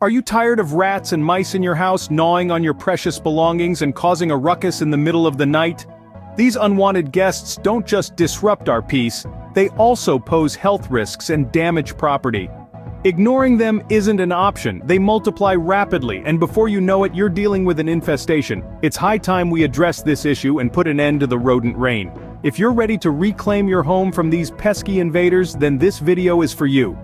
Are you tired of rats and mice in your house gnawing on your precious belongings and causing a ruckus in the middle of the night? These unwanted guests don't just disrupt our peace, they also pose health risks and damage property. Ignoring them isn't an option, they multiply rapidly, and before you know it, you're dealing with an infestation. It's high time we address this issue and put an end to the rodent reign. If you're ready to reclaim your home from these pesky invaders, then this video is for you.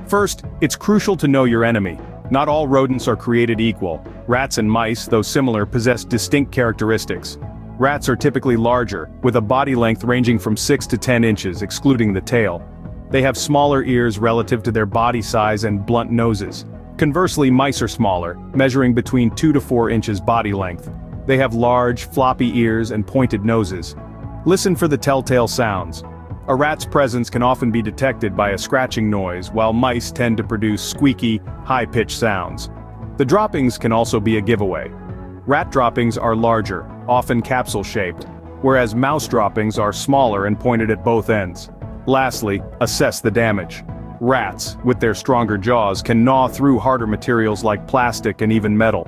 First, it's crucial to know your enemy. Not all rodents are created equal. Rats and mice, though similar, possess distinct characteristics. Rats are typically larger, with a body length ranging from 6 to 10 inches, excluding the tail. They have smaller ears relative to their body size and blunt noses. Conversely, mice are smaller, measuring between 2 to 4 inches body length. They have large, floppy ears and pointed noses. Listen for the telltale sounds. A rat's presence can often be detected by a scratching noise, while mice tend to produce squeaky, high-pitched sounds. The droppings can also be a giveaway. Rat droppings are larger, often capsule-shaped, whereas mouse droppings are smaller and pointed at both ends. Lastly, assess the damage. Rats, with their stronger jaws, can gnaw through harder materials like plastic and even metal.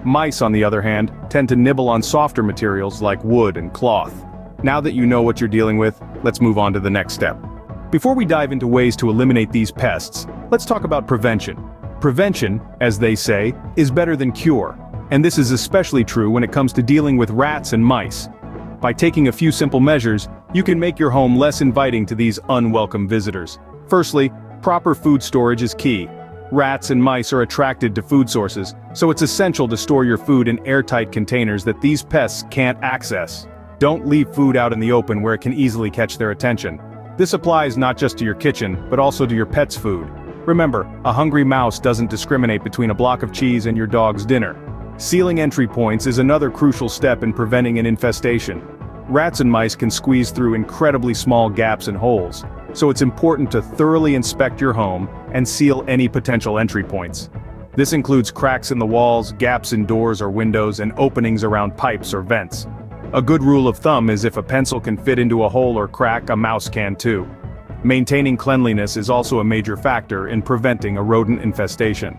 Mice, on the other hand, tend to nibble on softer materials like wood and cloth. Now that you know what you're dealing with, let's move on to the next step. Before we dive into ways to eliminate these pests, let's talk about prevention. Prevention, as they say, is better than cure, and this is especially true when it comes to dealing with rats and mice. By taking a few simple measures, you can make your home less inviting to these unwelcome visitors. Firstly, proper food storage is key. Rats and mice are attracted to food sources, so it's essential to store your food in airtight containers that these pests can't access. Don't leave food out in the open where it can easily catch their attention. This applies not just to your kitchen, but also to your pet's food. Remember, a hungry mouse doesn't discriminate between a block of cheese and your dog's dinner. Sealing entry points is another crucial step in preventing an infestation. Rats and mice can squeeze through incredibly small gaps and holes, so it's important to thoroughly inspect your home and seal any potential entry points. This includes cracks in the walls, gaps in doors or windows, and openings around pipes or vents. A good rule of thumb is if a pencil can fit into a hole or crack, a mouse can too. Maintaining cleanliness is also a major factor in preventing a rodent infestation.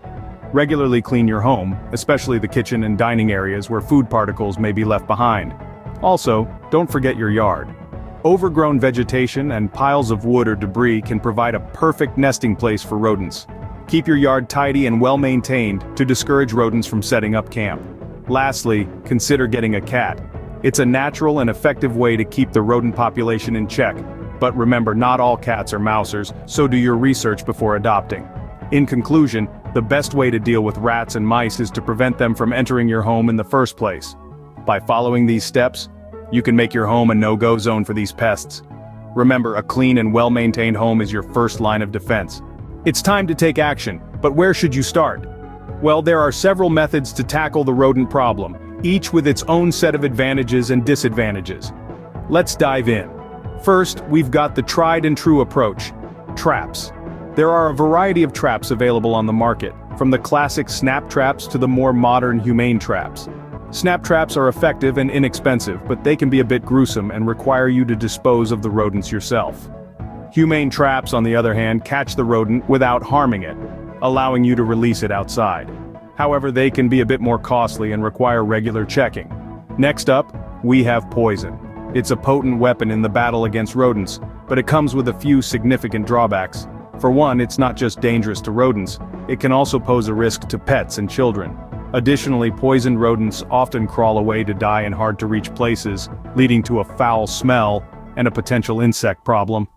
Regularly clean your home, especially the kitchen and dining areas where food particles may be left behind. Also, don't forget your yard. Overgrown vegetation and piles of wood or debris can provide a perfect nesting place for rodents. Keep your yard tidy and well-maintained to discourage rodents from setting up camp. Lastly, consider getting a cat. It's a natural and effective way to keep the rodent population in check, but remember, not all cats are mousers, so do your research before adopting. In conclusion, the best way to deal with rats and mice is to prevent them from entering your home in the first place. By following these steps, you can make your home a no-go zone for these pests. Remember, a clean and well-maintained home is your first line of defense. It's time to take action, but where should you start? Well, there are several methods to tackle the rodent problem, each with its own set of advantages and disadvantages. Let's dive in. First, we've got the tried and true approach: traps. There are a variety of traps available on the market, from the classic snap traps to the more modern humane traps. Snap traps are effective and inexpensive, but they can be a bit gruesome and require you to dispose of the rodents yourself. Humane traps, on the other hand, catch the rodent without harming it, allowing you to release it outside. However, they can be a bit more costly and require regular checking. Next up, we have poison. It's a potent weapon in the battle against rodents, but it comes with a few significant drawbacks. For one, it's not just dangerous to rodents, it can also pose a risk to pets and children. Additionally, poisoned rodents often crawl away to die in hard-to-reach places, leading to a foul smell and a potential insect problem.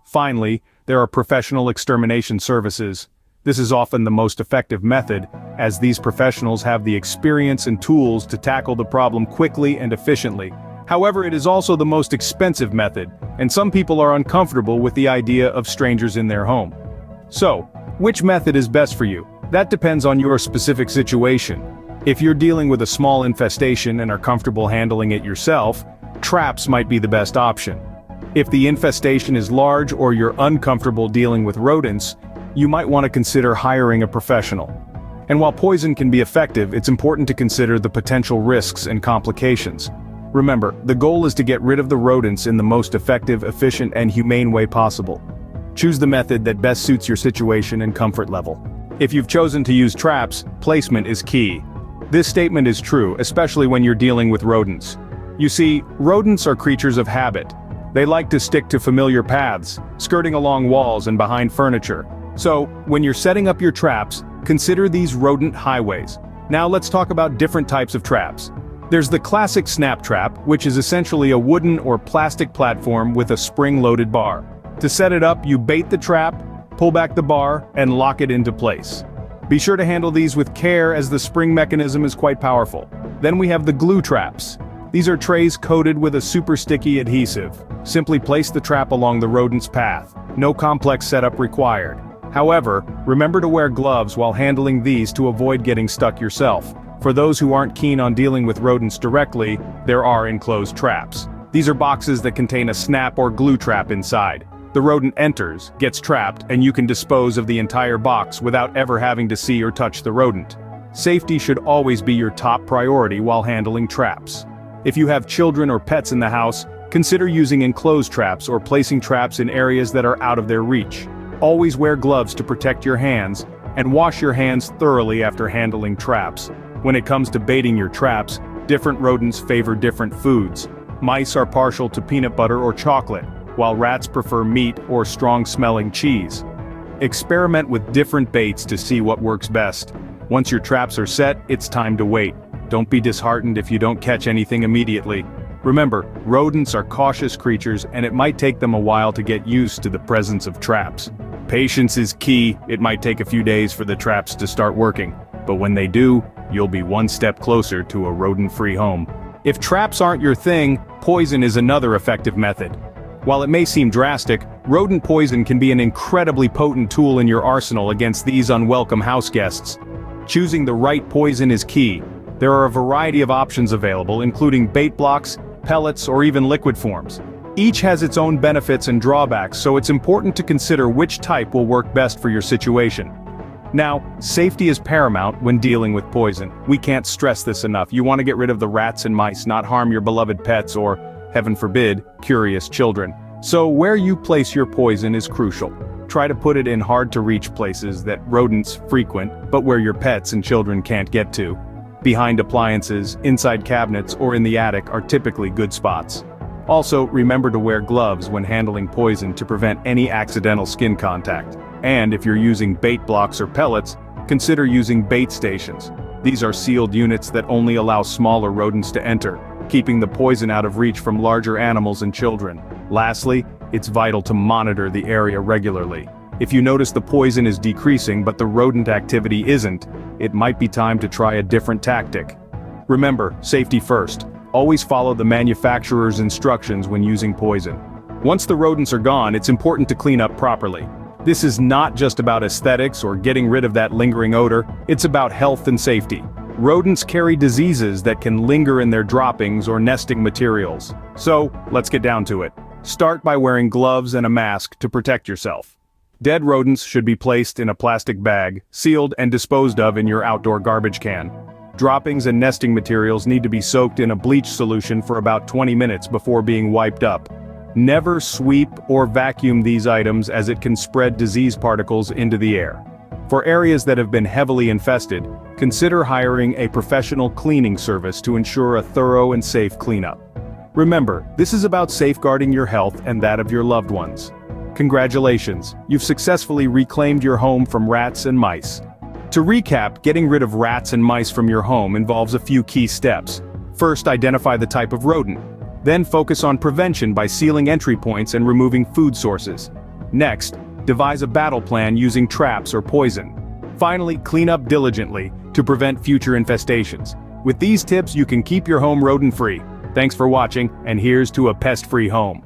Finally, there are professional extermination services. This is often the most effective method, as these professionals have the experience and tools to tackle the problem quickly and efficiently. However, it is also the most expensive method, and some people are uncomfortable with the idea of strangers in their home. So, which method is best for you? That depends on your specific situation. If you're dealing with a small infestation and are comfortable handling it yourself, traps might be the best option. If the infestation is large or you're uncomfortable dealing with rodents, you might want to consider hiring a professional. And while poison can be effective, it's important to consider the potential risks and complications. Remember, the goal is to get rid of the rodents in the most effective, efficient, and humane way possible. Choose the method that best suits your situation and comfort level. If you've chosen to use traps, placement is key. This statement is true, especially when you're dealing with rodents. You see, rodents are creatures of habit. They like to stick to familiar paths, skirting along walls and behind furniture. So, when you're setting up your traps, consider these rodent highways. Now let's talk about different types of traps. There's the classic snap trap, which is essentially a wooden or plastic platform with a spring-loaded bar. To set it up, you bait the trap, pull back the bar, and lock it into place. Be sure to handle these with care as the spring mechanism is quite powerful. Then we have the glue traps. These are trays coated with a super sticky adhesive. Simply place the trap along the rodent's path. No complex setup required. However, remember to wear gloves while handling these to avoid getting stuck yourself. For those who aren't keen on dealing with rodents directly, there are enclosed traps. These are boxes that contain a snap or glue trap inside. The rodent enters, gets trapped, and you can dispose of the entire box without ever having to see or touch the rodent. Safety should always be your top priority while handling traps. If you have children or pets in the house, consider using enclosed traps or placing traps in areas that are out of their reach. Always wear gloves to protect your hands, and wash your hands thoroughly after handling traps. When it comes to baiting your traps, different rodents favor different foods. Mice are partial to peanut butter or chocolate, while rats prefer meat or strong-smelling cheese. Experiment with different baits to see what works best. Once your traps are set, it's time to wait. Don't be disheartened if you don't catch anything immediately. Remember, rodents are cautious creatures and it might take them a while to get used to the presence of traps. Patience is key. It might take a few days for the traps to start working, but when they do, you'll be one step closer to a rodent-free home. If traps aren't your thing, poison is another effective method. While it may seem drastic, rodent poison can be an incredibly potent tool in your arsenal against these unwelcome house guests. Choosing the right poison is key. There are a variety of options available, including bait blocks, pellets, or even liquid forms. Each has its own benefits and drawbacks, so it's important to consider which type will work best for your situation. Now, safety is paramount when dealing with poison. We can't stress this enough. You want to get rid of the rats and mice, not harm your beloved pets or, heaven forbid, curious children. So where you place your poison is crucial. Try to put it in hard-to-reach places that rodents frequent, but where your pets and children can't get to. Behind appliances, inside cabinets, or in the attic are typically good spots. Also, remember to wear gloves when handling poison to prevent any accidental skin contact. And if you're using bait blocks or pellets, consider using bait stations. These are sealed units that only allow smaller rodents to enter, keeping the poison out of reach from larger animals and children. Lastly, it's vital to monitor the area regularly. If you notice the poison is decreasing but the rodent activity isn't, it might be time to try a different tactic. Remember, safety first. Always follow the manufacturer's instructions when using poison. Once the rodents are gone, it's important to clean up properly. This is not just about aesthetics or getting rid of that lingering odor, it's about health and safety. Rodents carry diseases that can linger in their droppings or nesting materials. So, let's get down to it. Start by wearing gloves and a mask to protect yourself. Dead rodents should be placed in a plastic bag, sealed and disposed of in your outdoor garbage can. Droppings and nesting materials need to be soaked in a bleach solution for about 20 minutes before being wiped up. Never sweep or vacuum these items as it can spread disease particles into the air. For areas that have been heavily infested, consider hiring a professional cleaning service to ensure a thorough and safe cleanup. Remember, this is about safeguarding your health and that of your loved ones. Congratulations, you've successfully reclaimed your home from rats and mice. To recap, getting rid of rats and mice from your home involves a few key steps. First, identify the type of rodent. Then focus on prevention by sealing entry points and removing food sources. Next, devise a battle plan using traps or poison. Finally, clean up diligently to prevent future infestations. With these tips, you can keep your home rodent-free. Thanks for watching, and here's to a pest-free home.